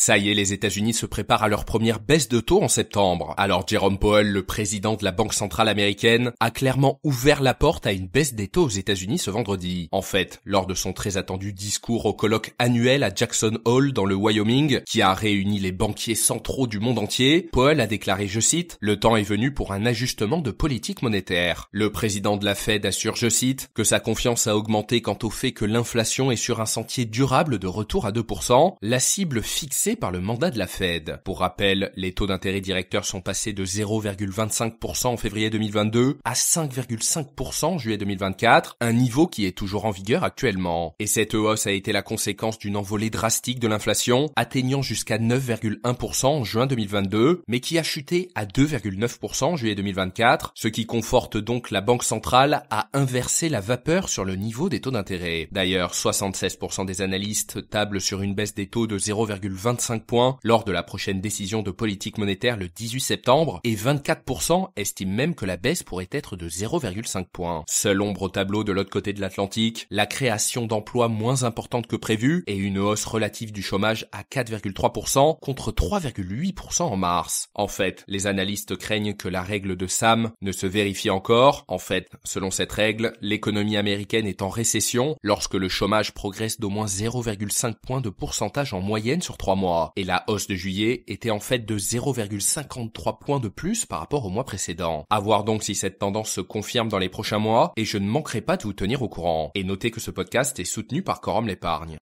Ça y est, les États-Unis se préparent à leur première baisse de taux en septembre. Alors Jerome Powell, le président de la Banque centrale américaine, a clairement ouvert la porte à une baisse des taux aux États-Unis ce vendredi. En fait, lors de son très attendu discours au colloque annuel à Jackson Hole dans le Wyoming, qui a réuni les banquiers centraux du monde entier, Powell a déclaré, je cite, « Le temps est venu pour un ajustement de politique monétaire ». Le président de la Fed assure, je cite, que sa confiance a augmenté quant au fait que l'inflation est sur un sentier durable de retour à 2%, la cible fixée par le mandat de la Fed. Pour rappel, les taux d'intérêt directeurs sont passés de 0,25% en février 2022 à 5,5% en juillet 2024, un niveau qui est toujours en vigueur actuellement. Et cette hausse a été la conséquence d'une envolée drastique de l'inflation, atteignant jusqu'à 9,1% en juin 2022, mais qui a chuté à 2,9% en juillet 2024, ce qui conforte donc la Banque centrale à inverser la vapeur sur le niveau des taux d'intérêt. D'ailleurs, 76% des analystes tablent sur une baisse des taux de 0,25 points lors de la prochaine décision de politique monétaire le 18 septembre et 24% estiment même que la baisse pourrait être de 0,5 points. Seule ombre au tableau de l'autre côté de l'Atlantique, la création d'emplois moins importante que prévu et une hausse relative du chômage à 4,3% contre 3,8% en mars. En fait, les analystes craignent que la règle de Sam ne se vérifie encore. En fait, selon cette règle, l'économie américaine est en récession lorsque le chômage progresse d'au moins 0,5 points de pourcentage en moyenne sur 3 mois. Et la hausse de juillet était en fait de 0,53 points de plus par rapport au mois précédent. À voir donc si cette tendance se confirme dans les prochains mois et je ne manquerai pas de vous tenir au courant. Et notez que ce podcast est soutenu par Quorum l'épargne.